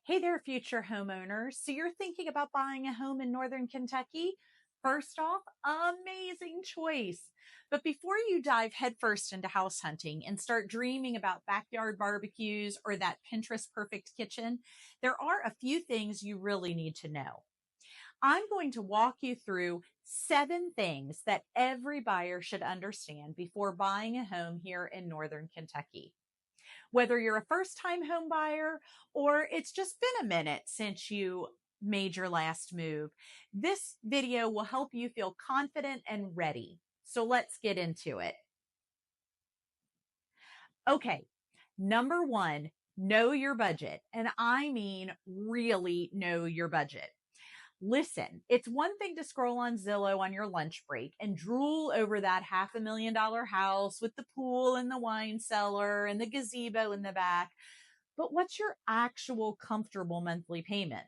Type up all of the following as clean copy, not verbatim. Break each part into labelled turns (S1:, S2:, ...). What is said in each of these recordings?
S1: Hey there, future homeowners. So you're thinking about buying a home in Northern Kentucky? First off, amazing choice. But before you dive headfirst into house hunting and start dreaming about backyard barbecues or that Pinterest perfect kitchen, there are a few things you really need to know. I'm going to walk you through 7 things that every buyer should understand before buying a home here in Northern Kentucky. Whether you're a first time home buyer or it's just been a minute since you made your last move, this video will help you feel confident and ready. So let's get into it. Okay, number one, know your budget. And I mean, really know your budget. Listen, it's one thing to scroll on Zillow on your lunch break and drool over that $500,000 house with the pool and the wine cellar and the gazebo in the back. But what's your actual comfortable monthly payment?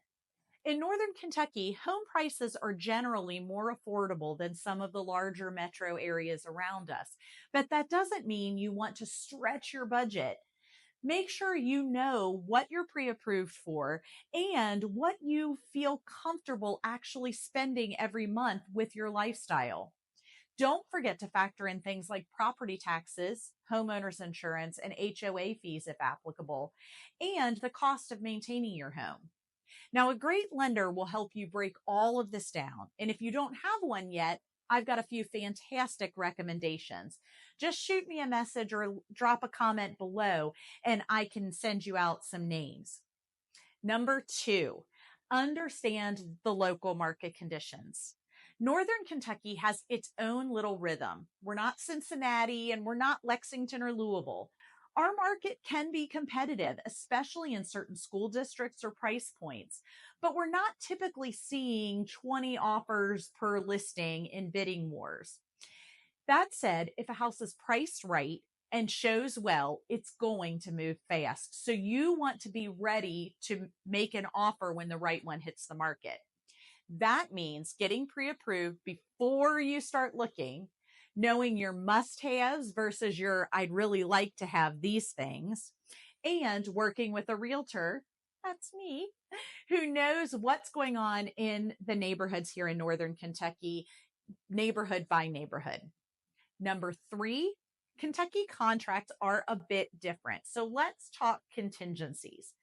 S1: In Northern Kentucky, home prices are generally more affordable than some of the larger metro areas around us. But that doesn't mean you want to stretch your budget. Make sure you know what you're pre-approved for and what you feel comfortable actually spending every month with your lifestyle. Don't forget to factor in things like property taxes, homeowners insurance, and HOA fees if applicable, and the cost of maintaining your home. Now, a great lender will help you break all of this down. And if you don't have one yet, I've got a few fantastic recommendations. Just shoot me a message or drop a comment below and I can send you out some names. Number two, understand the local market conditions. Northern Kentucky has its own little rhythm. We're not Cincinnati and we're not Lexington or Louisville. Our market can be competitive, especially in certain school districts or price points, but we're not typically seeing 20 offers per listing in bidding wars. That said, if a house is priced right and shows well, it's going to move fast. So you want to be ready to make an offer when the right one hits the market. That means getting pre-approved before you start looking, knowing your must-haves versus your I'd really like to have these things, and working with a realtor, that's me, who knows what's going on in the neighborhoods here in Northern Kentucky, neighborhood by neighborhood. Number three, Kentucky contracts are a bit different. So let's talk contingencies.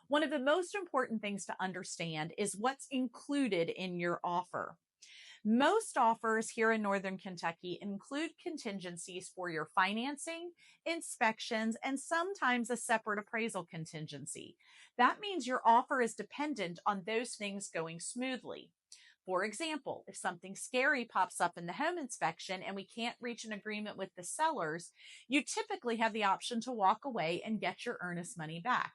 S1: One of the most important things to understand is what's included in your offer. Most offers here in Northern Kentucky include contingencies for your financing, inspections, and sometimes a separate appraisal contingency. That means your offer is dependent on those things going smoothly. For example, if something scary pops up in the home inspection and we can't reach an agreement with the sellers, you typically have the option to walk away and get your earnest money back.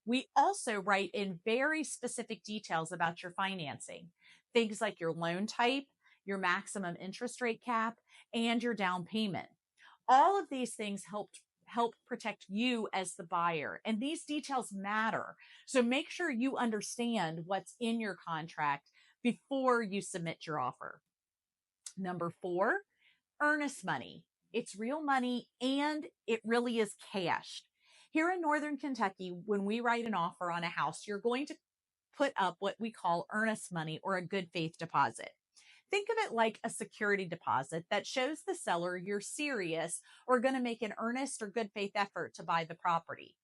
S1: We also write in very specific details about your financing, things like your loan type, your maximum interest rate cap, and your down payment. All of these things help protect you as the buyer, and these details matter. So make sure you understand what's in your contract before you submit your offer. Number four, earnest money. It's real money and it really is cash. Here in Northern Kentucky, when we write an offer on a house, you're going to put up what we call earnest money or a good faith deposit. Think of it like a security deposit that shows the seller you're serious or going to make an earnest or good faith effort to buy the property.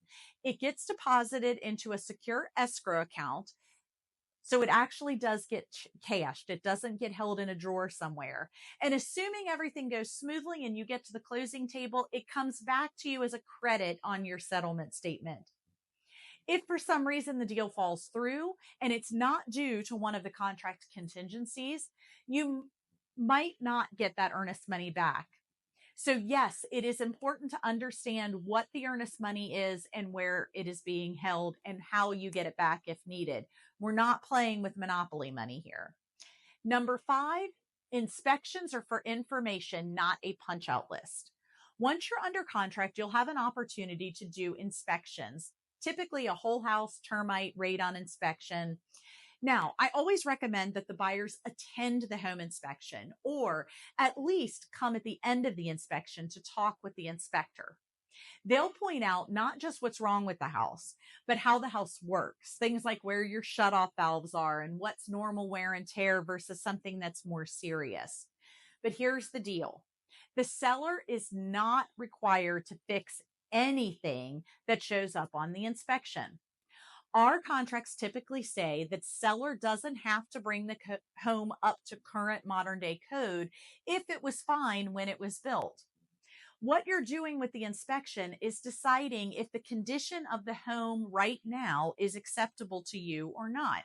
S1: It gets deposited into a secure escrow account. So it actually does get cashed. It doesn't get held in a drawer somewhere. And assuming everything goes smoothly and you get to the closing table, it comes back to you as a credit on your settlement statement. If for some reason the deal falls through and it's not due to one of the contract contingencies, you might not get that earnest money back. So yes, it is important to understand what the earnest money is and where it is being held and how you get it back if needed. We're not playing with monopoly money here. Number five, inspections are for information, not a punch out list. Once you're under contract, you'll have an opportunity to do inspections, typically a whole house termite radon inspection. Now, I always recommend that the buyers attend the home inspection or at least come at the end of the inspection to talk with the inspector. They'll point out not just what's wrong with the house, but how the house works. Things like where your shutoff valves are and what's normal wear and tear versus something that's more serious. But here's the deal. The seller is not required to fix anything that shows up on the inspection. Our contracts typically say that seller doesn't have to bring the home up to current modern day code if it was fine when it was built. What you're doing with the inspection is deciding if the condition of the home right now is acceptable to you or not.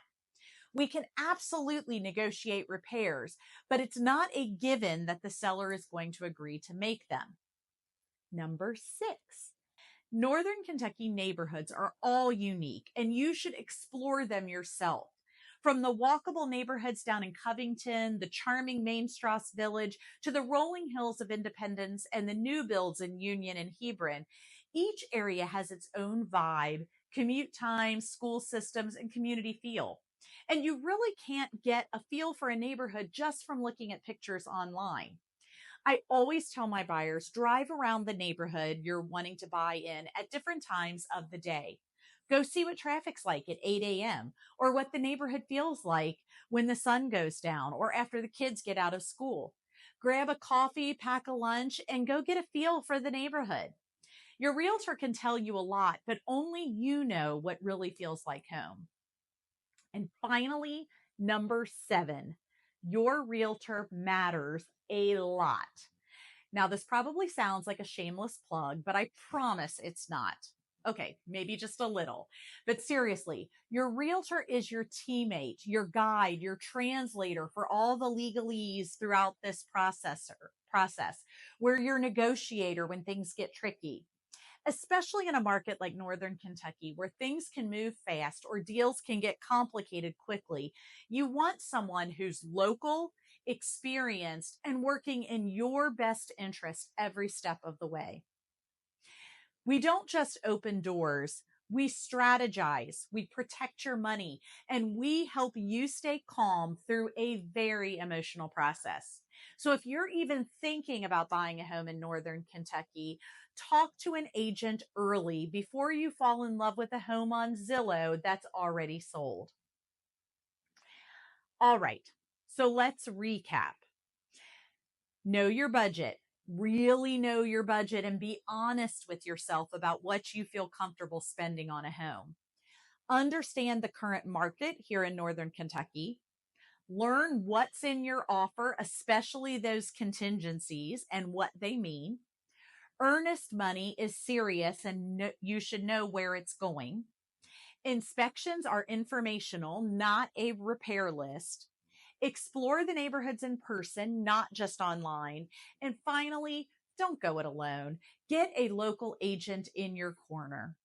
S1: We can absolutely negotiate repairs, but it's not a given that the seller is going to agree to make them. Number 6. Northern Kentucky neighborhoods are all unique, and you should explore them yourself. From the walkable neighborhoods down in Covington, the charming Main Strasse Village, to the rolling hills of Independence and the new builds in Union and Hebron, each area has its own vibe, commute times, school systems, and community feel. And you really can't get a feel for a neighborhood just from looking at pictures online. I always tell my buyers, drive around the neighborhood you're wanting to buy in at different times of the day. Go see what traffic's like at 8 a.m. or what the neighborhood feels like when the sun goes down or after the kids get out of school. Grab a coffee, pack a lunch, and go get a feel for the neighborhood. Your realtor can tell you a lot, but only you know what really feels like home. And finally, number 7, your realtor matters a lot. Now, this probably sounds like a shameless plug, but I promise it's not. Okay, maybe just a little. But seriously, your realtor is your teammate, your guide, your translator for all the legalese throughout this process. We're your negotiator when things get tricky, especially in a market like Northern Kentucky, where things can move fast or deals can get complicated quickly. You want someone who's local, experienced, and working in your best interest every step of the way. We don't just open doors. We strategize, we protect your money, and we help you stay calm through a very emotional process. So if you're even thinking about buying a home in Northern Kentucky, talk to an agent early before you fall in love with a home on Zillow that's already sold. All right, so let's recap. Know your budget. Really know your budget and be honest with yourself about what you feel comfortable spending on a home. Understand the current market here in Northern Kentucky. Learn what's in your offer, especially those contingencies and what they mean. Earnest money is serious and you should know where it's going. Inspections are informational, not a repair list. Explore the neighborhoods in person, not just online. And finally, don't go it alone. Get a local agent in your corner.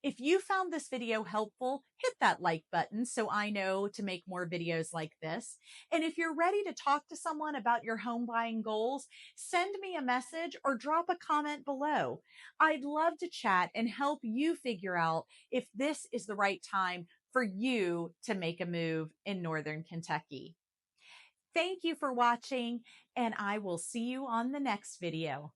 S1: If you found this video helpful, hit that like button so I know to make more videos like this. And if you're ready to talk to someone about your home buying goals, send me a message or drop a comment below. I'd love to chat and help you figure out if this is the right time for you to make a move in Northern Kentucky. Thank you for watching, and I will see you on the next video.